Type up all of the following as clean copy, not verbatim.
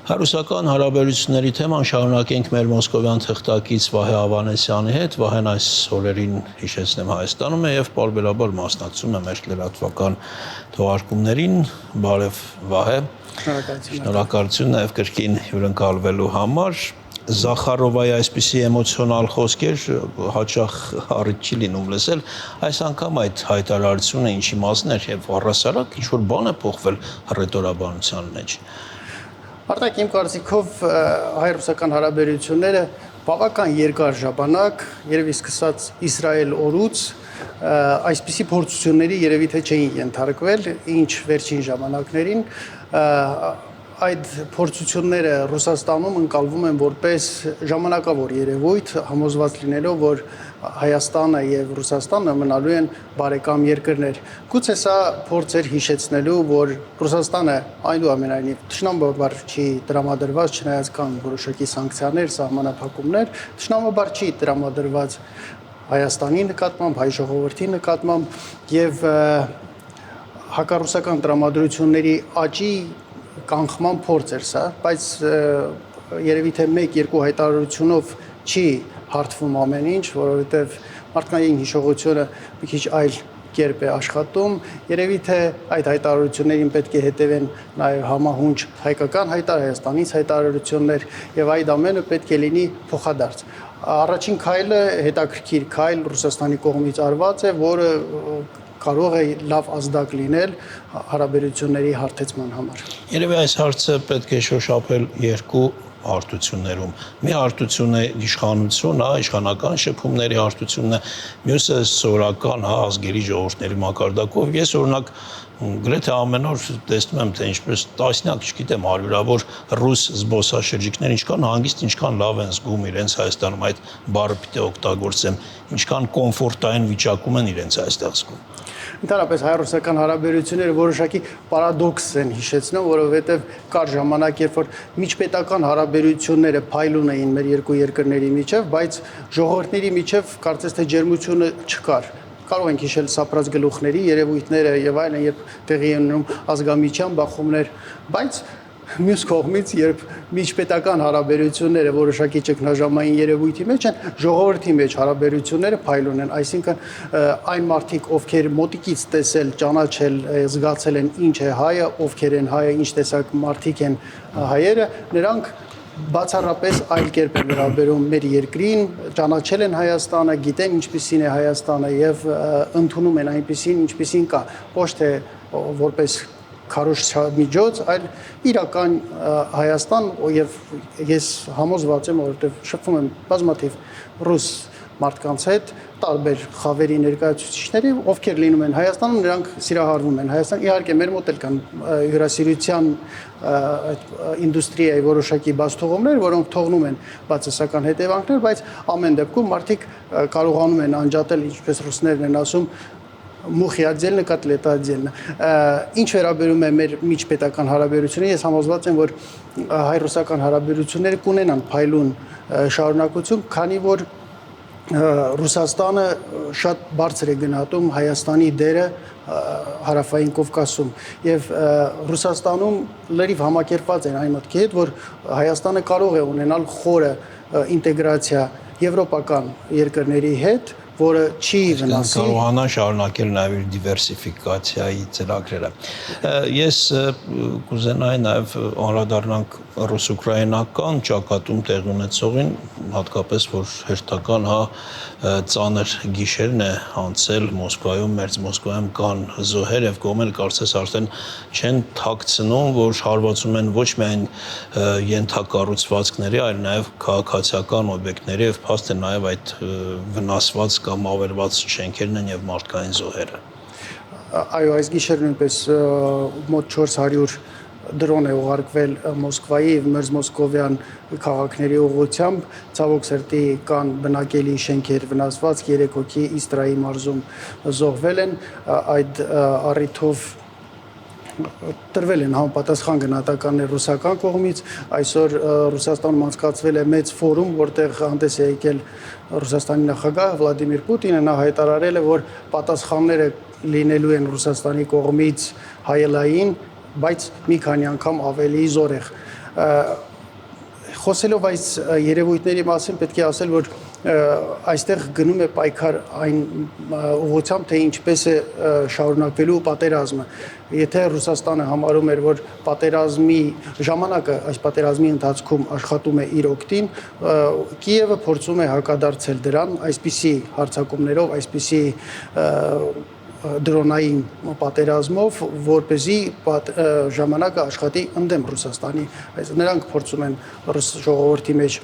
Հարուսական հարաբերությունների թեման շարունակենք մեր մոսկովյան թղթակից Վահե Ավանեսյանի հետ։ Վահեն այս օրերին հիշեցնեմ Հայաստանում է եւ պարբերաբար մասնակցում է մեր լրատվական թողարկումներին։ Բարև Վահե։ Շնորհակալություն նաեւ կրկին հյուրընկալվելու համար։ Զախարովայի այսպիսի էմոցիոնալ խոսքեր հաճախ առիթ չի լինում լսել։ Այս անգամ այդ հայտարարությունը ինչի մասն էր եւ առհասարակ ինչ որ բան է փոխվել հռետորաբանության մեջ։ Արտակ իմ կարծիքով հայ-ռուսական հարաբերությունները բավական երկար ժամանակ, երևի սկսած Իսրայել օրուց, այսպիսի փորձությունների երևի թե չէին ենթարկվել, ինչ վերջին ժամանակներին այդ փորձությունները Ռուսաստանում ընկալվում են որպես ժամանակավոր երևույթ, համոզված լինելով, որ Հայաստանը եւ Ռուսաստանը մնալու են բարեկամ երկրներ։ Գուցե սա փորձ էր հիշեցնելու, որ Ռուսաստանը այնուամենայնիվ թշնամաբար չի տրամադրված, չնայած կան որոշակի սանկցիաներ, սահմանափակումներ, թշնամաբար չի տրամադրված Հայաստանի նկատմամբ, հայ ժողովրդի նկատմամբ եւ հակառուսական տրամադրությունների աճի կանխման փորձ էր սա, բայց երևի թե 1-2 հայտարարությունով չի հարթվում ամեն ինչ, որովհետև մարդկային հիշողությունը մի քիչ այլ կերպ է աշխատում, երևի թե այդ հայտարարություններին պետք է հետևեն նաև համահունչ հայկական Հայաստանից հայտարարություններ եւ այդ ամենը պետք է լինի փոխադարձ։ Առաջին քայլը հետաքրքիր քայլ Ռուսաստանի կողմից արված է, որը կարող է լավ ազդակ լինել հարաբերությունների հարթեցման համար։ Երևի այս հարցը պետք է շոշափել երկու հարթություններում։ Մի հարթություն է իշխանություն, իշխանական շփումների հարթությունն է, մյուսը սովորական ազգերի ժողովուրդների մակարդակով։ Ես օրինակ գրեթե ամեն օր տեսնում եմ, թե ինչպես տասնյակ, չգիտեմ, հարյուրավոր ռուս զբոսաշրջիկներ ինչքան հանգիստ, ինչքան լավ են զգում իրենց Հայաստանում, այդ բառը պիտի օգտագործեմ, ինչքան կոմֆորտային վիճակում են իրենց այստեղ զգում։ Ընդհանրապես հայ-ռուսական հարաբերությունները որոշակի պարադոքս են հիշեցնում, որովհետև կար ժամանակ, երբ որ միջպետական հարաբերությունները փայլուն էին մեր երկու երկրների միջև, բայց ժողովրդների միջև կարծես թե ջերմությունը չկար։ Կարող ենք հիշել սափրած գլուխների երևույթները եւ այլն, երբ տեղի են ունենում ազգամիջյան բախումներ, բայց մյուս կողմից, երբ միջպետական հարաբերությունները որոշակի ճգնաժամային երևույթի մեջ են, ժողովրդի մեջ հարաբերությունները փայլուն են, այսինքն այն մարդիկ, ովքեր մոտիկից տեսել, ճանաչել, զգացել են ինչ է հայը, ովքեր են հայը, ինչ տեսակ մարդիկ են հայերը, նրանք բացառապես այլ կերպ են վերաբերում մեր երկրին, ճանաչել են Հայաստանը, գիտեն ինչպիսին է Հայաստանը եւ ընդունում են այնպիսին, ինչպիսին կա, ոչ թե որպես քարոզչամիջոց, այլ իրական Հայաստան եւ ես համոզված եմ, որովհետեւ շփվում եմ բազմաթիվ ռուս մարդկանց հետ, տարբեր խավերի ներկայացուցիչների, ովքեր լինում են Հայաստանում, նրանք սիրահարվում են Հայաստան։ Իհարկե մեր մոտ էլ կան հյուրասիրության ինդուստրիայի որոշակի բացթողումներ, որոնք թողնում են բացասական հետևանքներ, բայց ամեն դեպքում մարդիկ կարողանում են անջատել, ինչպես ռուսներն են ասում, մուխի отдельно, котлета отдельно։ Ինչ վերաբերում է մեր միջպետական հարաբերությունները, ես համոզված եմ, որ հայ-ռուսական հարաբերությունները կունենան փայլուն շարունակություն, քանի որ Ռուսաստանը շատ բարձր է գնահատում Հայաստանի դերը հարավային Կովկասում եւ Ռուսաստանում լրիվ համակերպված են այն մտքի հետ, որ Հայաստանը կարող է ունենալ խորը ինտեգրացիա եվրոպական երկրների հետ, որը չի վնասի կարողանա շարունակել նաև իր դիվերսիֆիկացիայի ծրագրերը։ Ես կուզենայի նաև անդրադառնանք ռուս-ուկրաինական ճակատում տեղի ունեցողին, հատկապես որ հերթական ծանր գիշերն է անցել Մոսկվայում, մեր Մոսկվայում կան զոհեր եւ կողմերը կարծես արդեն չեն թաքցնում, որ հարվածում են ոչ միայն ենթակառուցվածքների, այլ նաև քաղաքացիական օբյեկտների եւ փաստ է նաև այդ վնասված կամ ավերված շենքերն են եւ մարդկային զոհերը։ Այո, այս գիշեր նույնպես մոտ 400 դրոն է ուղարկվել Մոսկվայի եւ մերձմոսկովյան քաղաքների ուղղությամբ, ցավոք սրտի կան բնակելի շենքեր վնասված, 3 հոգի Իստրայի մարզում զոհվել են, այդ առիթով տրվել են համապատասխան գնահատականներ ռուսական կողմից, այսօր Ռուսաստանում անցկացվել է մեծ ֆորում, որտեղ հանդես է եկել Ռուսաստանի նախագահ Վլադիմիր Պուտինը, նա հայտարարել է, որ պատասխանները լինելու են Ռուսաստանի կողմից հայելային, բայց մի քանի անգամ ավելի զորեղ։ Խոսելով այս երևույթների մասին պետք է ասել, որ այստեղ գնում է պայքար այն ուղղությամբ, թե ինչպես է շարունակվելու պատերազմը։ Եթե Ռուսաստանը համարում էր, որ պատերազմի ժամանակը այս պատերազմի ընթացքում աշխատում է իր օգտին, Կիևը փորձում է հակադարձել դրան այսպիսի հարձակումներով, այսպիսի դրոնային պատերազմով, որպեսզի ժամանակը աշխատի ընդդեմ Ռուսաստանի։ Նրանք փորձում են ռուս ժողովրդի մեջ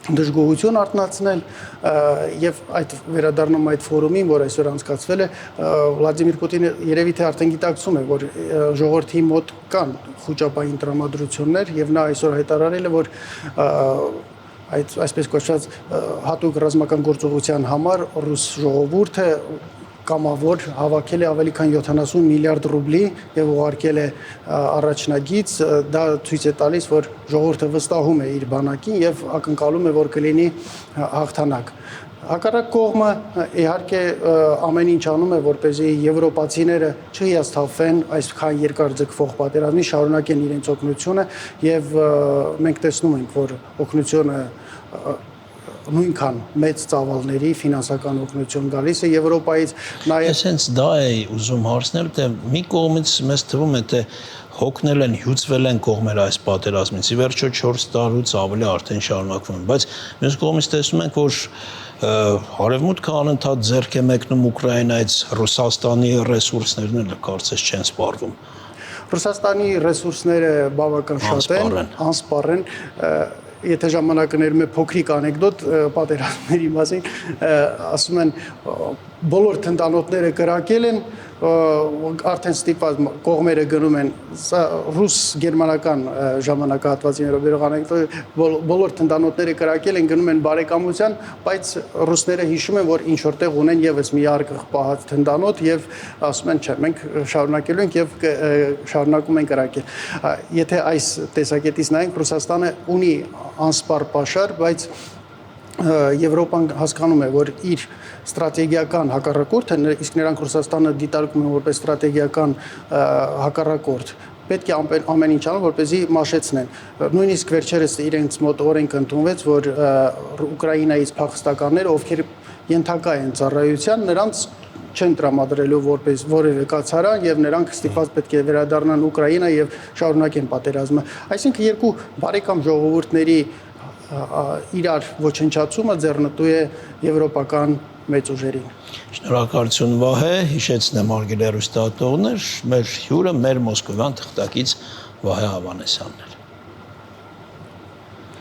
դժգոհություն արտնացնել եւ այդ վերադառնում այդ ֆորումին, որ այսօր անցկացվել է, Վլադիմիր Պուտինը երևի թե արդեն գիտակցում է, որ ժողովրդի մոտ կան խոճապային տրամադրություններ եւ նա այսօր հայտարարել է, որ այդ այսպես կոչված հատուկ ռազմական գործողության համար ռուս ժողովուրդը կամավոր հավաքել է ավելի քան 70 միլիարդ ռուբլի եւ ուղարկել է առաջնագիծ, դա ցույց է տալիս, որ ժողովուրդը վստահում է իր բանակին եւ ակնկալում է, որ կլինի հաղթանակ։ Հակառակ կողմը իհարկե ամեն ինչ անում է, որպեսզի եվրոպացիները չհիասթափվեն այսքան երկար ձգվող պատերազմի, շարունակեն իրենց օգնությունը եւ մենք տեսնում ենք, որ օգնությունը նույնքան մեծ ծավալների ֆինանսական օգնություն գալիս է Եվրոպայից, նաև Այսինքն դա է ուզում հարցնել, թե մի կողմից մեզ թվում է, թե հոգնել են, հյուծվել են կողմերը այս պատերազմից։ Ի վերջո 4 տարուց ավելի արդեն շարունակվում են, բայց մյուս կողմից տեսնում ենք, որ Արևմուտքը անընդհատ ձեռք է մեկնում Ուկրաինայից, Ռուսաստանի ռեսուրսներն էլ կարծես չեն սպառվում։ Ռուսաստանի ռեսուրսները բավական շատ են, անսպառ են, եթե ժամանակը ներում է փոքրիկ անեկդոտ պատերազմների մասին, ասում են բոլոր թնդանոթները կրակել են, արդեն ստիպված կողմերը գնում են ռուս-գերմանական ժամանակահատվածի ներողերով անեկդոտ, բոլոր թնդանոթները կրակել են, գնում են բարեկամության, բայց ռուսները հիշում են, որ ինչ որտեղ ունեն եւս մի արկղ պահած թնդանոթ եւ ասում են, չէ, մենք շարունակելու ենք եւ շարունակում են կրակել։ Եթե այս տեսակետից նայենք, Ռուսաստանը ունի անսպառ պաշար, բայց Եվրոպան հասկանում է, որ իր ստրատեգիական հակառակորդը, իսկ նրանք Ռուսաստանը դիտարկում են որպես ստրատեգիական հակառակորդ, պետք է ամեն ինչ անում, որպեսզի մաշեցնեն։ Նույնիսկ վերջերս իրենց մոտ օրենք ընդունվեց, որ Ուկրաինայից փախստականները, ովքեր ենթակա են ծառայության, նրանց չեն տրամադրելու որպես որևէ կացարան եւ նրանք ստիպված պետք է վերադառնան Ուկրաինա եւ շարունակեն պատերազմը։ Այսինքն երկու բարեկամ ժողովուրդների իրար ոչնչացումը ձեռնտու է եվրոպական մեծ ուժերին։ Շնորհակալություն Վահե, հիշեցնեմ արգելերուստատողներ, մեր հյուրը մեր մոսկովյան թղթակից Վահե Հովհաննիսյանն էր։